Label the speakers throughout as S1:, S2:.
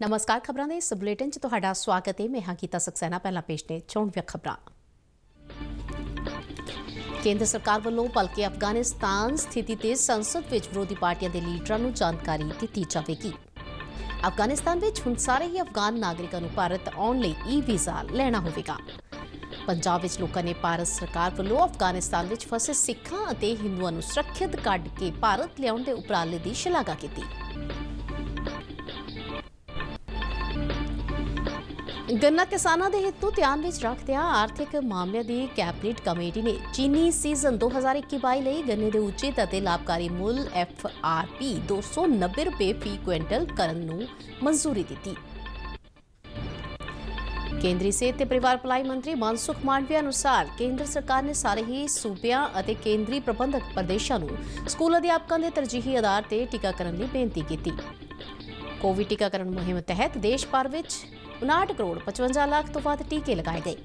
S1: नमस्कार। खबरां दे इस बुलेटिन च तुहाडा स्वागत है। मैं हां गीता सक्सेना। पहला पेश ने चोण खबरां। केंद्र सरकार वालों भलके अफगानिस्तान स्थिति ते संसद विच विरोधी पार्टियां दे लीडरां नूं जानकारी दित्ती जावेगी। अफगानिस्तान विच हुण सारे ही अफगान नागरिकां नूं भारत आउण लई ई वीज़ा लैना होवेगा। पंजाब विच लोकां ने भारत सरकार वालों अफगानिस्तान विच फसे सिखां अते हिंदुआं नूं सुरक्षित कढ के भारत लिआउण दे उपराले दी शलाघा कीती। गन्ना किसानों के हित को ध्यान में रखदिया आर्थिक मामलों की कैबिनेट कमेटी ने चीनी सीजन 2021-22 ਲਈ गन्ने के उचित और लाभकारी मुल FRP 290 रुपए फी क्विंटल करने ਨੂੰ मंजूरी दी। केंद्रीय सेहत और परिवार भलाई मंत्री मनसुख मांडविया अनुसार केंद्र सरकार ने सारे ही सूबियां और केंद्रीय प्रबंधक प्रदेशों ਨੂੰ स्कूल अध्यापकों के तरजीही आधार पर टीकाकरण की बेनती की। कोविड टीकाकरण मुहिम तहत देश भर में 59 करोड़ 55 लाख तो वध टीके लगाए गए।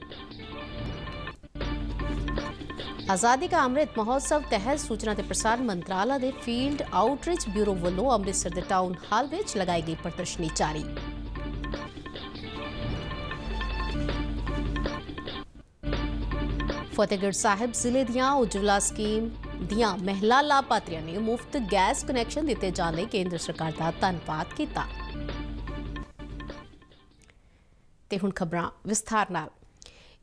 S1: आज़ादी का अमृत महोत्सव तहत सूचना ते प्रसारण मंत्रालय के फील्ड आउटरीच ब्यूरो वालों अमृतसर के टाउन हाल में लगाई गई प्रदर्शनी जारी। फतेहगढ़ साहिब जिले दियां उज्जवला स्कीम दियां महिला लाभार्थियों ने मुफ्त गैस कनैक्शन दिते जाने लई केंद्र सरकार का धन्नवाद किया। ते हुण खबरां विस्तार नाल।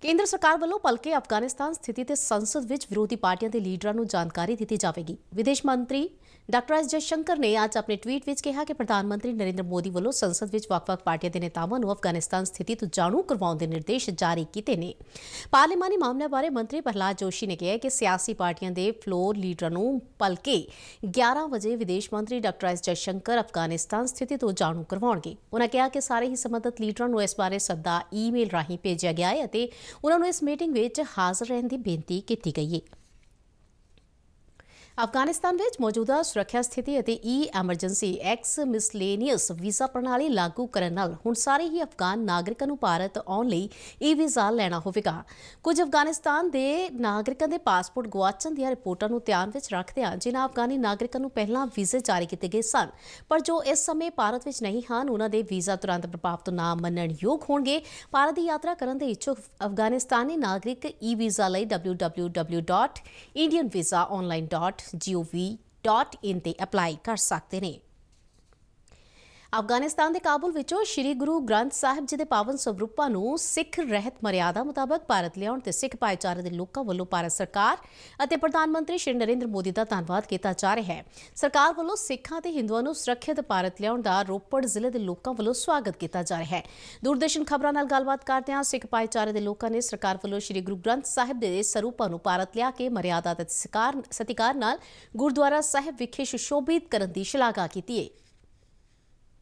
S1: केंद्र सरकार वालों भलके अफगानिस्तान स्थिति ते संसद विच विरोधी पार्टियां दे लीडरां नूं जानकारी दित्ती जावेगी। विदेश मंत्री डॉक्टर एस जयशंकर ने अज अपने ट्वीट विच कहा कि प्रधानमंत्री नरेंद्र मोदी वालों संसद विच वख-वख पार्टियां दे नेतावां नूं अफगानिस्तान स्थिति तो जाणू करवाउण दे निर्देश जारी कीते ने। पार्लिमानी मामलों बारे मंत्री प्रहलाद जोशी ने कहा कि सियासी पार्टियां दे फ्लोर लीडरां नूं भलके 11 बजे विदेश मंत्री डॉक्टर एस जयशंकर अफगानिस्तान स्थिति तो जाणू करवाउणगे। उन्होंने कहा कि सारे ही संबंधित लीडरां नूं इस बारे सद्दा ईमेल राहीं भेजिया गया है अते उन्हां नूं इस मीटिंग विच हाज़र रहण दी बेनती कीती गई है। अफगानिस्तान में मौजूदा सुरक्षा स्थिति और ई एमरजेंसी एक्स मिसलेनियस वीज़ा प्रणाली लागू करने नाल हुण सारे ही अफगान नागरिकों नूं भारत आउण लई ई वीज़ा लेना होवेगा। कुछ अफगानिस्तान के नागरिकों के पासपोर्ट गुआचण दी रिपोर्टां नूं ध्यान विच रखदिआं जिन्हां अफगानी नागरिकों नूं पहलां वीज़े जारी किए गए सन पर जो इस समय भारत विच नहीं हन उन्हां दे वीज़ा तुरंत प्रभाव तो ना मनण योग होणगे। भारत की यात्रा करन दे इच्छुक अफगानिस्तानी नागरिक ई वीज़ा लई www.indianvisaonline.gov.in ते अप्लाई कर सकते हैं। अफगानिस्तान के काबुल विचों श्री गुरु ग्रंथ साहिब जी के पावन स्वरूपों नूं सिख रहत मर्यादा मुताबक भारत लियाउण ते सिख भाईचारे के लोगों वालों भारत सरकार और प्रधानमंत्री श्री नरेंद्र मोदी का धन्नवाद किया जा रहा है। सरकार वालों सिखां ते हिंदुआं नूं सुरक्षित भारत लियाउण दा रोपड़ जिले के लोगों वालों स्वागत किया जा रहा है। दूरदर्शन खबरां नाल गलबात करदिआं सिख भाईचारे के लोगों ने सरकार वालों श्री गुरु ग्रंथ साहिब के स्वरूपों नूं भारत लिया के मर्यादा ते सत्कार नाल गुरुद्वारा साहिब विखे सुशोभित करन दी शलाघा कीती है।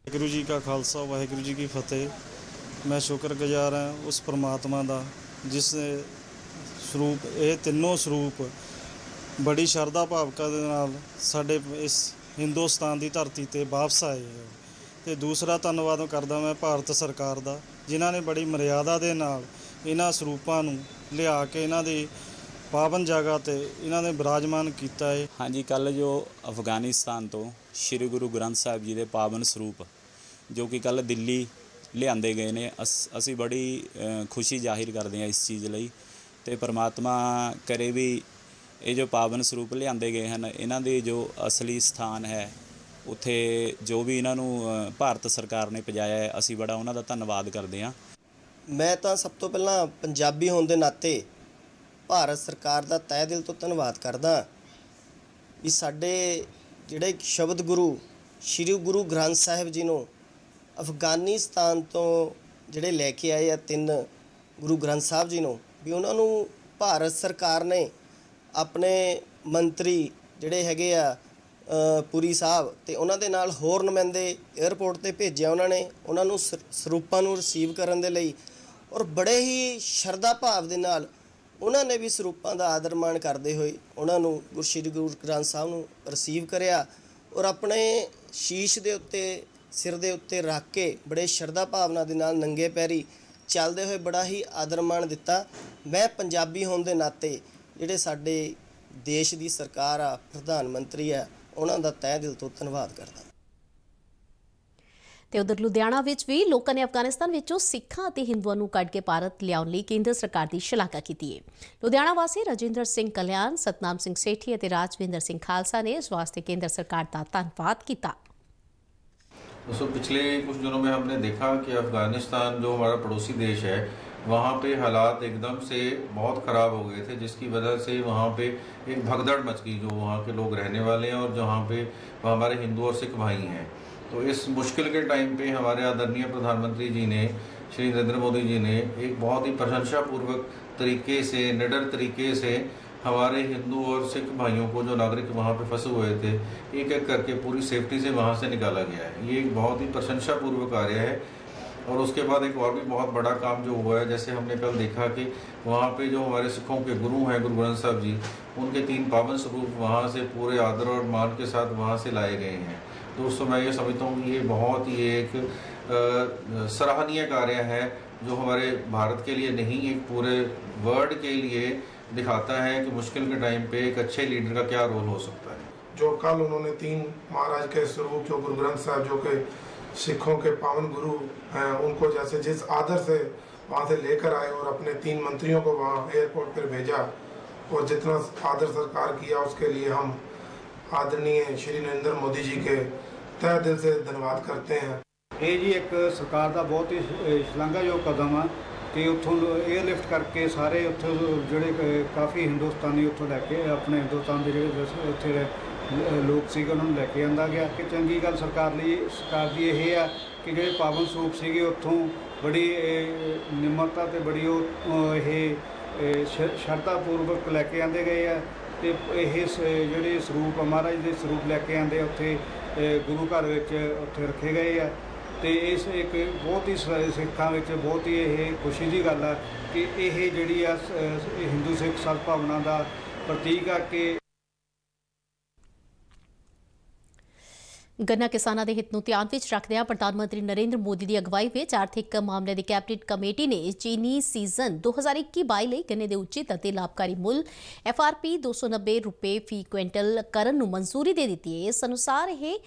S2: वाहिगुरू जी का खालसा वाहिगुरू जी की फतेह। मैं शुक्रगुजार हाँ उस परमात्मा का जिस स्वरूप ये तीनों स्वरूप बड़ी शरधा भावका दे नाल साडे इस हिंदुस्तान की धरती ते वापस आए हैं। ते दूसरा धन्नवाद करदा मैं भारत सरकार का जिन्हां ने बड़ी मर्यादा दे नाल इन्हां स्वरूपां नूं लिया के इन्हां दी पावन जगह ते इन्हां ने विराजमान किया है।
S3: हाँ जी, कल जो अफगानिस्तान तो श्री गुरु ग्रंथ साहिब जी के पावन स्वरूप जो कि कल दिल्ली लिआंदे गए ने असी बड़ी खुशी जाहिर करते हैं इस चीज़ लई ते परमात्मा करे भी ये जो पावन स्वरूप लिआंदे गए हैं इन्हां दे जो असली स्थान है उत्थे जो भी इन्हां नूं भारत सरकार ने पहुँचाया है असी बड़ा उन्हां दा धन्नवाद करते हैं।
S4: मैं तो सब तो पहला पंजाबी होने के नाते भारत सरकार का तह दिल तो धन्नवाद करदा भी साडे जिहड़े शब्द गुरु श्री गुरु ग्रंथ साहिब जी नूं अफगानिस्तान तो जिहड़े लैके आए आ 3 गुरु ग्रंथ साहिब जी नूं भी उन्हां नूं भारत सरकार ने अपने मंत्री जिहड़े हैगे आ पुरी साहब ते उन्हां दे नाल होर नुमाइंदे एयरपोर्ट ते भेजिया उन्होंने उन्हां नूं सरੂਪਾਂ नूं रिसीव करन दे लई और बड़े ही शरधा भाव दे नाल उन्होंने भी ਸਰੂਪਾਂ का आदर मान करते हुए उन्होंने गुरु श्री गुरु ग्रंथ साहब नूं रिसीव करिया और अपने शीश के उत्ते सिर के उत्ते रख के बड़े शरधा भावना के नाल नंगे पैरी चलते हुए बड़ा ही आदर मान दिता। मैं पंजाबी होने के नाते जिहड़े साडे देश की सरकार आ प्रधानमंत्री आ उन्हां दा तह दिल तो धन्नवाद करदा।
S1: ਤੇ ਉਧਰ ਲੁਧਿਆਣਾ ਵਿੱਚ ਵੀ ਲੋਕਾਂ ਨੇ ਅਫਗਾਨਿਸਤਾਨ ਵਿੱਚੋਂ ਸਿੱਖਾਂ ਅਤੇ ਹਿੰਦੂਆਂ ਨੂੰ ਕੱਢ ਕੇ ਭਾਰਤ ਲਿਆਉਣ ਲਈ ਕੇਂਦਰ ਸਰਕਾਰ ਦੀ ਸ਼ਲਾਘਾ ਕੀਤੀ ਹੈ। ਲੁਧਿਆਣਾ ਵਾਸੀ ਰਜਿੰਦਰ ਸਿੰਘ ਕਲਿਆਣ, ਸਤਨਾਮ ਸਿੰਘ ਸੇਠੀ ਅਤੇ ਰਾਜਵਿੰਦਰ ਸਿੰਘ ਖਾਲਸਾ ਨੇ ਇਸ ਵਾਸਤੇ ਕੇਂਦਰ ਸਰਕਾਰ ਦਾ ਧੰਨਵਾਦ ਕੀਤਾ।
S5: दोस्तों, पिछले कुछ दिनों में हमने देखा कि अफ़गानिस्तान जो हमारा पड़ोसी देश है, वहाँ पे हालात एकदम से बहुत ख़राब हो गए थे, जिसकी वजह से वहाँ पे एक भगदड़ मच गई जो वहाँ के लोग रहने वाले हैं और जहाँ पे हमारे हिंदू और सिख भाई हैं। तो इस मुश्किल के टाइम पे हमारे आदरणीय प्रधानमंत्री जी ने, श्री नरेंद्र मोदी जी ने एक बहुत ही प्रशंसापूर्वक तरीके से, निडर तरीके से हमारे हिंदू और सिख भाइयों को, जो नागरिक वहाँ पे फंसे हुए थे, एक एक करके पूरी सेफ्टी से वहाँ से निकाला गया है। ये एक बहुत ही प्रशंसापूर्वक कार्य है। और उसके बाद एक और भी बहुत बड़ा काम जो हुआ है, जैसे हमने कल देखा कि वहाँ पे जो हमारे सिखों के गुरु हैं, गुरु ग्रंथ साहब जी, उनके 3 पावन स्वरूप वहाँ से पूरे आदर और मान के साथ वहाँ से लाए गए हैं। दोस्तों, मैं ये समझता हूँ कि ये बहुत ही एक सराहनीय कार्य है, जो हमारे भारत के लिए नहीं, एक पूरे वर्ल्ड के लिए दिखाता है कि मुश्किल के टाइम पे एक अच्छे लीडर का क्या रोल हो सकता है।
S6: जो कल उन्होंने 3 महाराज के स्वरूप जो गुरु ग्रंथ साहब जो के सिखों के पावन गुरु हैं, उनको जैसे जिस आदर से वहाँ से लेकर आए और अपने 3 मंत्रियों को वहाँ एयरपोर्ट पर भेजा और जितना आदर सत्कार किया, उसके लिए हम आदरणीय श्री नरेंद्र मोदी जी के तहे दिल से धन्यवाद करते हैं।
S7: ये जी एक सरकार का बहुत ही शलाघायोग कदम है कि उत्थों एयरलिफ्ट करके सारे उत्थों जोड़े काफ़ी हिंदुस्तानी उत्थों लैके अपने हिंदुस्तान के जोड़े उत्थे लोग सीगे उन्होंने लैके आंदा गया कि चंगी गल सरकार की ये है कि जो पावन स्वरूप सीगे उत्थों बड़ी निम्रता ते बड़ी श्रद्धापूर्वक लैके आंदे गए हैं। तो ये जोड़े स्वरूप महाराज के स्वरूप लैके आंदे उत्थे गुरु घर उत्थे रखे गए हैं। तो इस एक बहुत ही सिखां विच बहुत ही ये खुशी की गल है कि यह जिहड़ी हिंदू सिख सद्भावना का प्रतीक है कि
S1: गन्ना किसानों के हित नूं ध्यान विच रखदिआं प्रधानमंत्री नरेंद्र मोदी की अगवाई विच आर्थिक मामले की कैबिनेट कमेटी ने चीनी सीजन 2021-22 लई गन्ने के उचित और लाभकारी मुल FRP 290 रुपए फी क्विंटल करन नूं मंजूरी दे दी है। इस अनुसार यह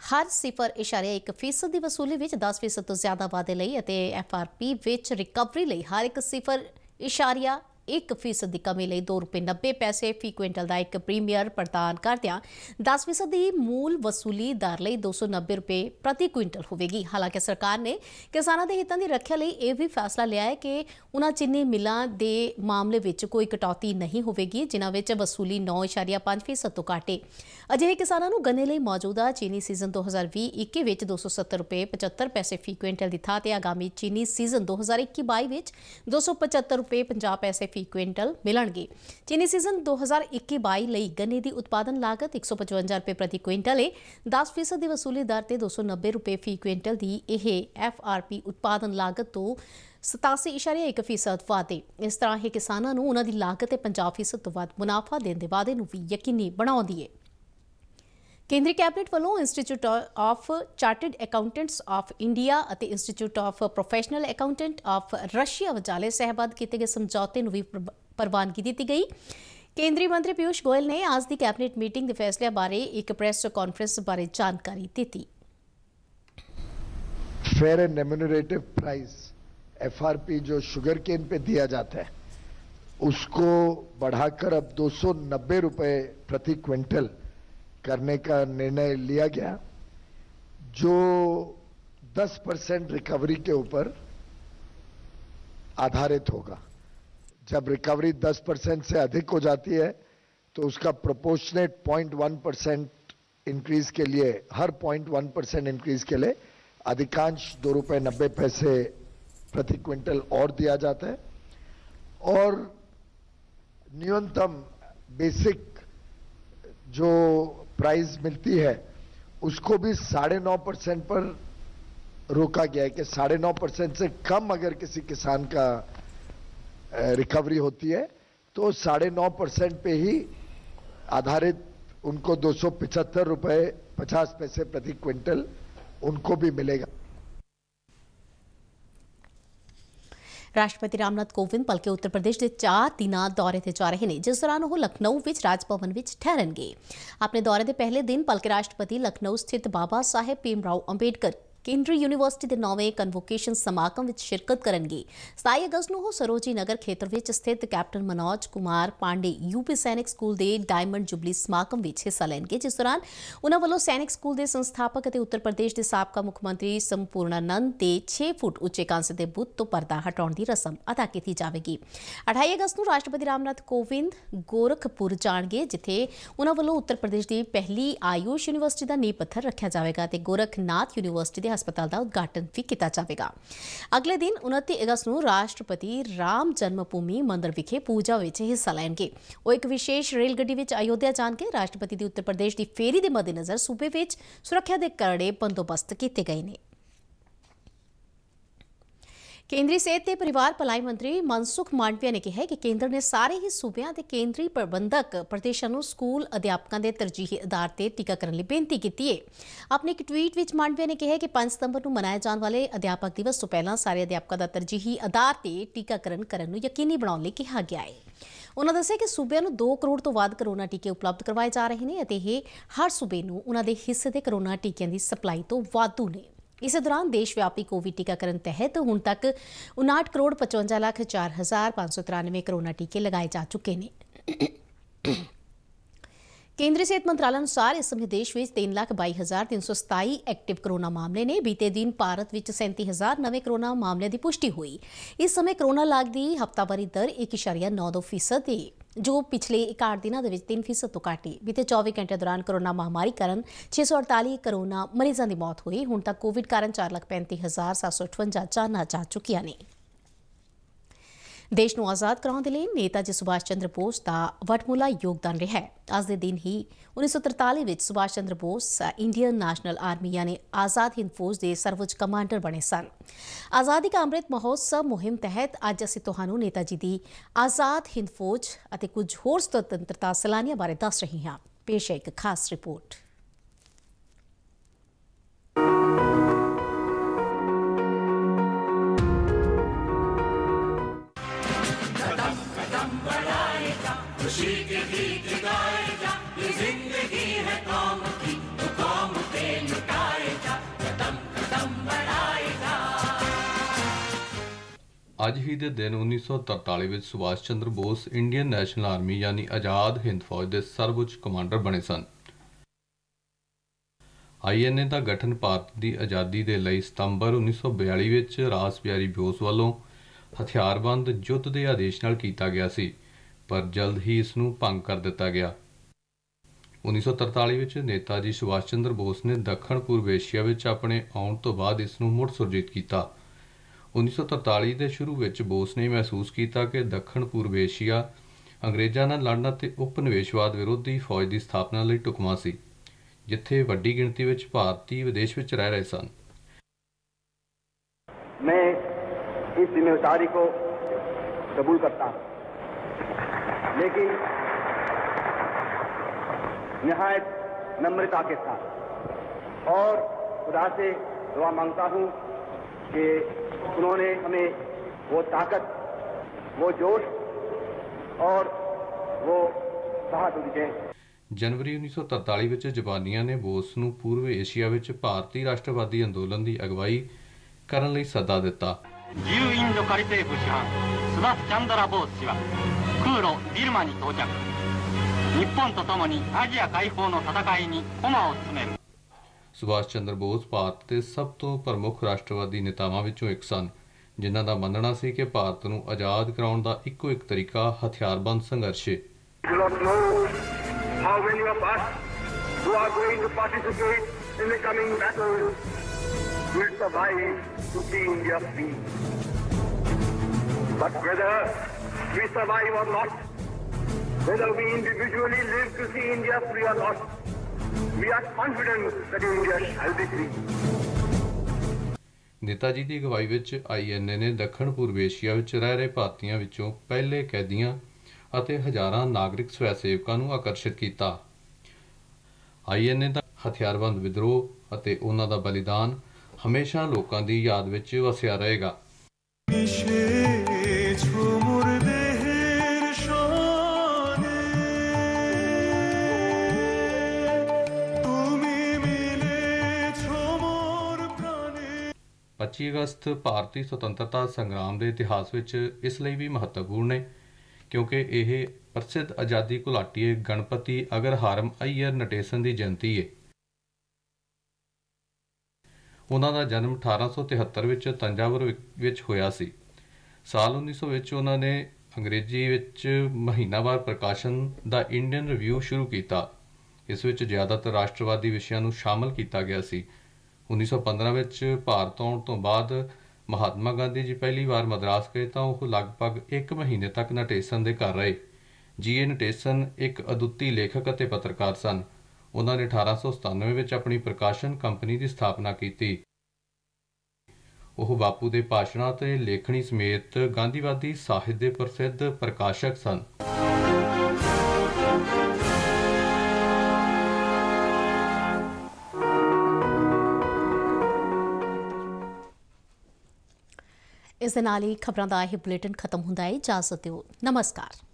S1: हर 0.1% की वसूली में 10% तो ज्यादा वादे लई अते FRP विच रिकवरी लई हर एक 0.1% की कमी लई ₹2.90 फी क्विंटल का एक प्रीमियर प्रदान करदिआं 10% की मूल वसूली दर लई ₹290 प्रति क्विंटल होवेगी। हालांकि सरकार ने किसानों के हितों की रक्षा लई यह भी फैसला लिया है कि उन्हां चीनी मिलों के मामले में कोई कटौती नहीं होवेगी, जिन्हां विच वसूली 9.5% तो घट है। अजिहे किसानों को गन्ने लई मौजूदा चीनी सीजन 2020-21 विच ₹270.75 फी क्विंटल की थां ते आगामी चीनी सीजन 2021-22 विच ₹275.50 फी क्विंटल मिलणगे। चीनी सीजन 2021-22 लई गन्ने की उत्पादन लागत ₹155 प्रति क्विंटल है। 10% की वसूली दर ते ₹290 फी क्विंटल की यह FRP उत्पादन लागत तो 87.1% वाधे। इस तरह ही किसानों को उन्हां दी लागत ते 50% तो वध मुनाफा देने के वादे नूं भी यकीनी बनाउंदी है। केंद्रीय कैबिनेट वालों institute of chartered accountants of India और institute of professional accountant of Russia विचाले सहबद्ध किए गए समझौते नूं भी प्रवानगी दी गई। केंद्रीय मंत्री पीयूष गोयल ने आज की कैबिनेट मीटिंग के फैसले बारे एक प्रेस कॉन्फ्रेंस बारे जानकारी दी।
S8: Fair and remunerative price FRP जो शुगर केन पे दिया जाता है उसको बढ़ाकर अब ₹290 प्रति क्विंटल करने का निर्णय लिया गया, जो 10% रिकवरी के ऊपर आधारित होगा। जब रिकवरी 10% से अधिक हो जाती है तो उसका प्रोपोर्शनेट 0.1% इंक्रीज के लिए, हर 0.1% इंक्रीज के लिए अधिकांश ₹2.90 प्रति क्विंटल और दिया जाता है और न्यूनतम बेसिक जो प्राइस मिलती है उसको भी 9.5% पर रोका गया है कि 9.5% से कम अगर किसी किसान का रिकवरी होती है तो 9.5% पे ही आधारित उनको ₹275.50 प्रति क्विंटल उनको भी मिलेगा।
S1: राष्ट्रपति रामनाथ कोविंद बल्कि उत्तर प्रदेश के 4 दिना दौरे ते जा रहे हैं, जिस दौरान वो लखनऊ विच राज भवन विच ठहरनगे। अपने दौरे के पहले दिन बल्कि राष्ट्रपति लखनऊ स्थित बाबा साहेब भीमराव अंबेडकर ਕੇਂਦਰੀ ਯੂਨੀਵਰਸਿਟੀ ਦੇ 9ਵੇਂ ਕਨਵੋਕੇਸ਼ਨ ਸਮਾਗਮ ਵਿੱਚ ਸ਼ਿਰਕਤ ਕਰਨਗੇ। 27 ਅਗਸਤ ਨੂੰ ਉਹ ਸਰੋਜੀ ਨਗਰ ਖੇਤਰ ਵਿੱਚ ਸਥਿਤ ਕੈਪਟਨ ਮਨੋਜ ਕੁਮਾਰ ਪਾਂਡੇ ਯੂਪੀ ਸੈਨਿਕ ਸਕੂਲ ਦੇ ਡਾਇਮੰਡ ਜੁਬਲੀ ਸਮਾਗਮ ਵਿੱਚ ਹਿੱਸਾ ਲੈਣਗੇ, ਜਿਸ ਦੌਰਾਨ ਉਨ੍ਹਾਂ ਵੱਲੋਂ ਸੈਨਿਕ ਸਕੂਲ ਦੇ ਸੰਸਥਾਪਕ ਅਤੇ ਉੱਤਰ ਪ੍ਰਦੇਸ਼ ਦੇ ਸਾਬਕਾ ਮੁੱਖ ਮੰਤਰੀ ਸੰਪੂਰਨਾਨੰਦ ਦੇ 6 ਫੁੱਟ ਉੱਚੇ ਕਾਂਸੇ ਦੇ ਬੁੱਤ ਤੋਂ ਪਰਦਾ ਹਟਾਉਣ ਦੀ ਰਸਮ ਅਦਾ ਕੀਤੀ ਜਾਵੇਗੀ। 28 ਅਗਸਤ ਨੂੰ ਰਾਸ਼ਟਰਪਤੀ ਰਾਮਨਾਥ ਕੋਵਿੰਦ ਗੋਰਖਪੁਰ ਜਾਣਗੇ, ਜਿੱਥੇ ਉਨ੍ਹਾਂ ਵੱਲੋਂ ਉੱਤਰ ਪ੍ਰਦੇਸ਼ ਦੀ ਪਹਿਲੀ ਆਯੂਸ਼ ਯੂਨੀਵਰਸਿਟੀ ਦਾ ਨੀਂਹ ਪੱਥਰ ਰੱਖਿਆ ਜਾਵੇਗਾ ਅਤੇ ਗੋਰਖਨਾਥ ਯੂਨੀਵਰਸਿਟੀ ਦੇ ਹਸਪਤਾਲ ਦਾ ਉਦਘਾਟਨ ਵੀ ਕੀਤਾ ਜਾਵੇਗਾ। ਅਗਲੇ ਦਿਨ 29 ਅਗਸਤ ਨੂੰ ਰਾਸ਼ਟਰਪਤੀ ਰਾਮ ਜਨਮ ਭੂਮੀ ਮੰਦਿਰ ਵਿਖੇ ਪੂਜਾ ਵਿੱਚ ਹਿੱਸਾ ਲੈਣਗੇ। ਉਹ ਇੱਕ ਵਿਸ਼ੇਸ਼ ਰੇਲ ਗੱਡੀ ਵਿੱਚ ਅਯੋਧਿਆ ਜਾਣਗੇ। ਰਾਸ਼ਟਰਪਤੀ ਦੀ ਉੱਤਰ ਪ੍ਰਦੇਸ਼ ਦੀ ਫੇਰੀ ਦੇ ਮੱਦੇਨਜ਼ਰ ਸੂਬੇ ਵਿੱਚ ਸੁਰੱਖਿਆ ਦੇ ਕਰੜੇ ਬੰਦੋਬਸਤ ਕੀਤੇ ਗਏ ਨੇ। ਕੇਂਦਰੀ ਸਿਹਤ ਤੇ ਪਰਿਵਾਰ ਭਲਾਈ ਮੰਤਰੀ ਮਨਸੁਖ ਮਾਂਡਵੀਆ ਨੇ ਕਿਹਾ ਹੈ ਕਿ ਕੇਂਦਰ ਨੇ ਸਾਰੇ ਹੀ ਸੂਬਿਆਂ ਦੇ ਕੇਂਦਰੀ ਪ੍ਰਬੰਧਕ ਪ੍ਰਦੇਸ਼ਾਂ ਨੂੰ ਸਕੂਲ ਅਧਿਆਪਕਾਂ ਦੇ ਤਰਜੀਹੀ ਆਧਾਰ ਤੇ ਟੀਕਾਕਰਨ ਲਈ ਬੇਨਤੀ ਕੀਤੀ ਹੈ। ਆਪਣੇ ਇੱਕ ਟਵੀਟ ਵਿੱਚ ਮਾਂਡਵੀਆ ਨੇ ਕਿਹਾ ਕਿ 5 ਸਤੰਬਰ ਨੂੰ ਮਨਾਏ ਜਾਣ ਵਾਲੇ ਅਧਿਆਪਕ ਦਿਵਸ ਤੋਂ ਪਹਿਲਾਂ ਸਾਰੇ ਅਧਿਆਪਕਾਂ ਦਾ ਤਰਜੀਹੀ ਆਧਾਰ ਤੇ ਟੀਕਾਕਰਨ ਕਰਨ ਨੂੰ ਯਕੀਨੀ ਬਣਾਉਣ ਲਈ ਕਿਹਾ ਗਿਆ ਹੈ। ਉਨ੍ਹਾਂ ਦੱਸਿਆ ਕਿ ਸੂਬਿਆਂ ਨੂੰ 2 ਕਰੋੜ ਤੋਂ ਵੱਧ ਕਰੋਨਾ ਟੀਕੇ ਉਪਲਬਧ ਕਰਵਾਏ ਜਾ ਰਹੇ ਨੇ ਅਤੇ ਇਹ ਹਰ ਸੂਬੇ ਨੂੰ ਉਨ੍ਹਾਂ ਦੇ ਹਿੱਸੇ ਦੇ ਕਰੋਨਾ ਟੀਕਿਆਂ ਦੀ ਸਪਲਾਈ ਤੋਂ ਵਾਧੂ ਨੇ। ਇਸੇ ਦੌਰਾਨ ਦੇਸ਼ ਵਿਆਪੀ ਕੋਵਿਡ ਟੀਕਾਕਰਨ ਤਹਿਤ ਹੁਣ ਤੱਕ 59 ਕਰੋੜ 55 ਲੱਖ 4,593 ਕਰੋਨਾ ਟੀਕੇ ਲਗਾਏ ਜਾ ਚੁੱਕੇ ਨੇ। ਕੇਂਦਰੀ ਸਿਹਤ ਮੰਤਰਾਲਾ ਅਨੁਸਾਰ ਇਸ ਸਮੇਂ ਦੇਸ਼ ਵਿੱਚ 3,22,327 ਐਕਟਿਵ ਕਰੋਨਾ ਮਾਮਲੇ ਨੇ। ਬੀਤੇ ਦਿਨ ਭਾਰਤ ਵਿੱਚ 37,000 ਨਵੇਂ ਕਰੋਨਾ ਮਾਮਲਿਆਂ ਦੀ ਪੁਸ਼ਟੀ ਹੋਈ। ਇਸ ਸਮੇਂ ਕਰੋਨਾ ਇਲਾਜ ਦੀ ਹਫ਼ਤਾਵਾਰੀ ਦਰ 1.92% ਹੈ, ਜੋ ਪਿਛਲੇ 61 ਦਿਨਾਂ ਦੇ ਵਿੱਚ 3% ਤੋਂ ਘੱਟ ਹੈ। ਬੀਤੇ 24 ਘੰਟਿਆਂ ਦੌਰਾਨ ਕਰੋਨਾ ਮਹਾਮਾਰੀ ਕਾਰਨ 648 ਕਰੋਨਾ ਮਰੀਜ਼ਾਂ ਦੀ ਮੌਤ ਹੋਈ। ਹੁਣ ਤੱਕ ਕੋਵਿਡ ਕਾਰਨ 4,35,758 ਜਾਨਾਂ ਜਾ ਚੁੱਕੀਆਂ ਨੇ। ਦੇਸ਼ ਨੂੰ ਆਜ਼ਾਦ ਕਰਾਉਣ ਦੇ ਲਈ ਨੇਤਾ ਜੀ ਸੁਭਾਸ਼ ਚੰਦਰ ਬੋਸ ਦਾ ਵਡਮੁੱਲਾ ਯੋਗਦਾਨ ਰਿਹਾ ਹੈ। ਅੱਜ ਦੇ ਦਿਨ ਹੀ 1943 ਵਿੱਚ Subhash Chandra Bose Indian National Army ਯਾਨੀ ਆਜ਼ਾਦ ਹਿੰਦ ਫੌਜ ਦੇ ਸਰਵਉੱਚ ਕਮਾਂਡਰ ਬਣੇ ਸਨ। ਆਜ਼ਾਦੀ ਕਾ ਅੰਮ੍ਰਿਤ ਮਹੋਤਸਵ ਮੁਹਿੰਮ ਤਹਿਤ ਅੱਜ ਅਸੀਂ ਤੁਹਾਨੂੰ ਨੇਤਾ ਜੀ ਦੀ ਆਜ਼ਾਦ ਹਿੰਦ ਫੌਜ ਅਤੇ ਕੁਝ ਹੋਰ ਸੁਤੰਤਰਤਾ ਸੈਲਾਨੀਆਂ ਬਾਰੇ ਦੱਸ ਰਹੇ ਹਾਂ। ਪੇਸ਼ ਹੈ ਇੱਕ ਖਾਸ ਰਿਪੋਰਟ।
S9: ਅੱਜ ਹੀ ਦੇ ਦਿਨ 1943 ਵਿੱਚ Subhash Chandra Bose Indian National Army ਯਾਨੀ ਆਜ਼ਾਦ ਹਿੰਦ ਫੌਜ ਦੇ ਸਰਵਉੱਚ ਕਮਾਂਡਰ ਬਣੇ ਸਨ। INA ਦਾ ਗਠਨ ਭਾਰਤ ਦੀ ਆਜ਼ਾਦੀ ਦੇ ਲਈ ਸਤੰਬਰ 1942 ਵਿੱਚ ਰਾਸ ਬਿਹਾਰੀ ਬੋਸ ਵੱਲੋਂ ਹਥਿਆਰਬੰਦ ਯੁੱਧ ਦੇ ਆਦੇਸ਼ ਨਾਲ ਕੀਤਾ ਗਿਆ ਸੀ, ਪਰ ਜਲਦ ਹੀ ਇਸ ਨੂੰ ਭੰਗ ਕਰ ਦਿੱਤਾ ਗਿਆ। 1943 ਵਿੱਚ ਨੇਤਾ ਜੀ ਸੁਭਾਸ਼ ਚੰਦਰ ਬੋਸ ਨੇ ਦੱਖਣ ਪੂਰਬ ਏਸ਼ੀਆ ਵਿੱਚ ਆਪਣੇ ਆਉਣ ਤੋਂ ਬਾਅਦ ਇਸ ਨੂੰ ਮੁੜ ਸੁਰਜੀਤ ਕੀਤਾ। 1943 ਦੇ ਸ਼ੁਰੂ ਵਿੱਚ ਬੋਸ ਨੇ ਮਹਿਸੂਸ ਕੀਤਾ ਕਿ ਦੱਖਣ ਪੂਰਬ ਏਸ਼ੀਆ ਅੰਗਰੇਜ਼ਾਂ ਨਾਲ ਲੜਨ ਅਤੇ ਉਪਨਿਵੇਸ਼ਵਾਦ ਵਿਰੋਧੀ ਫੌਜ ਦੀ ਸਥਾਪਨਾ ਲਈ ਢੁਕਵਾਂ ਸੀ, ਜਿੱਥੇ ਵੱਡੀ ਗਿਣਤੀ ਵਿੱਚ ਭਾਰਤੀ ਵਿਦੇਸ਼ ਵਿੱਚ ਰਹਿ ਰਹੇ ਸਨ।
S10: मैं इस जिम्मेदारी को कबूल करता हूँ, लेकिन निहायत नम्रता के साथ और खुदा से दुआ मांगता हूँ कि उन्होंने हमें वो ताकत, वो जोश और वो बहादुरी दें।
S9: ਜਨਵਰੀ 1943 ਵਿੱਚ ਜਾਪਾਨੀਆਂ ਨੇ ਬੋਸ ਨੂੰ ਪੂਰਬ ਏਸ਼ੀਆ ਵਿੱਚ ਭਾਰਤੀ ਰਾਸ਼ਟਰਵਾਦੀ ਅੰਦੋਲਨ ਦੀ ਅਗਵਾਈ ਕਰਨ ਲਈ ਸੱਦਾ ਦਿੱਤਾ।
S11: 自由インド仮政府師範スバスチャンドラ・ボース氏は空路ビルマに到着。日本と共にアジア解放の戦いに駒を進める।
S9: ਸੁਭਾਸ਼ ਚੰਦਰ ਬੋਸ ਭਾਰਤ ਦੇ ਸਭ ਤੋਂ ਪ੍ਰਮੁੱਖ ਰਾਸ਼ਟਰਵਾਦੀ ਨੇਤਾਵਾਂ ਵਿੱਚੋਂ ਇੱਕ ਸਨ, ਜਿਨ੍ਹਾਂ ਦਾ ਮੰਨਣਾ ਸੀ ਕਿ ਭਾਰਤ ਨੂੰ ਆਜ਼ਾਦ ਕਰਾਉਣ ਦਾ ਇੱਕੋ ਇੱਕ ਤਰੀਕਾ ਹਥਿਆਰਬੰਦ ਸੰਘਰਸ਼ ਹੈ।
S10: How many of us who are going to participate in the coming battle will survive to see India free? But whether we survive or not, whether we individually live to see India free or not, we are confident that India shall be free.
S9: Neta ji ਦੀ ਅਗਵਾਈ ਵਿੱਚ INA ਨੇ ਦੱਖਣ ਪੂਰਬ Asia ਵਿੱਚ ਰਹਿ ਰਹੇ ਭਾਰਤੀਆਂ ਵਿੱਚੋਂ ਪਹਿਲੇ ਕੈਦੀਆਂ ਅਤੇ ਹਜ਼ਾਰਾਂ ਨਾਗਰਿਕ ਸਵੈ ਸੇਵਕਾਂ ਨੂੰ ਆਕਰਸ਼ਿਤ ਕੀਤਾ। INA ਦਾ ਹਥਿਆਰਬੰਦ ਵਿਦਰੋਹ ਅਤੇ ਉਹਨਾਂ ਦਾ ਬਲੀਦਾਨ ਹਮੇਸ਼ਾ ਲੋਕਾਂ ਦੀ ਯਾਦ ਵਿੱਚ ਵਸਿਆ ਰਹੇਗਾ। 25 ਅਗਸਤ ਭਾਰਤੀ ਸੁਤੰਤਰਤਾ ਸੰਗਰਾਮ ਦੇ ਇਤਿਹਾਸ ਵਿੱਚ ਇਸ ਲਈ ਵੀ ਮਹੱਤਵਪੂਰਨ ਹੈ ਕਿਉਂਕਿ ਇਹ ਪ੍ਰਸਿੱਧ ਆਜ਼ਾਦੀ ਘੁਲਾਟੀਏ ਗਣਪਤੀ ਅਗਰਹਾਰਮ ਅਈਅਰ ਨਟੇਸਨ ਦੀ ਜਯੰਤੀ ਹੈ। ਉਹਨਾਂ ਦਾ ਜਨਮ 1873 ਵਿੱਚ ਤੰਜਾਵੁਰ ਵਿੱਚ ਹੋਇਆ ਸੀ। ਸਾਲ 1900 ਵਿੱਚ ਉਹਨਾਂ ਨੇ ਅੰਗਰੇਜ਼ੀ ਵਿੱਚ ਮਹੀਨਾਵਾਰ ਪ੍ਰਕਾਸ਼ਨ ਦਾ ਇੰਡੀਅਨ ਰਿਵਿਊ ਸ਼ੁਰੂ ਕੀਤਾ। ਇਸ ਵਿੱਚ ਜ਼ਿਆਦਾਤਰ ਰਾਸ਼ਟਰਵਾਦੀ ਵਿਸ਼ਿਆਂ ਨੂੰ ਸ਼ਾਮਲ ਕੀਤਾ ਗਿਆ ਸੀ। 1915 ਵਿੱਚ ਭਾਰਤ ਆਉਣ ਤੋਂ ਬਾਅਦ ਮਹਾਤਮਾ ਗਾਂਧੀ ਜੀ ਪਹਿਲੀ ਵਾਰ ਮਦਰਾਸ ਗਏ ਤਾਂ ਉਹ ਲਗਭਗ 1 ਮਹੀਨੇ ਤੱਕ ਨਟੇਸਨ ਦੇ ਘਰ ਰਹੇ। ਜੀ.ਏ. ਨਟੇਸਨ ਇੱਕ ਅਦੁੱਤੀ ਲੇਖਕ ਅਤੇ ਪੱਤਰਕਾਰ ਸਨ। ਉਹਨਾਂ ਨੇ 1897 ਵਿੱਚ ਆਪਣੀ ਪ੍ਰਕਾਸ਼ਨ ਕੰਪਨੀ ਦੀ ਸਥਾਪਨਾ ਕੀਤੀ। ਉਹ ਬਾਪੂ ਦੇ ਭਾਸ਼ਣਾਂ ਅਤੇ ਲੇਖਣੀ ਸਮੇਤ ਗਾਂਧੀਵਾਦੀ ਸਾਹਿਤ ਦੇ ਪ੍ਰਸਿੱਧ ਪ੍ਰਕਾਸ਼ਕ ਸਨ।
S1: ਇਸ ਦੇ ਨਾਲ ਹੀ ਖਬਰਾਂ ਦਾ ਇਹ ਬੁਲੇਟਿਨ ਖਤਮ ਹੁੰਦਾ ਹੈ। ਇਜਾਜ਼ਤ ਦਿਓ। ਨਮਸਕਾਰ।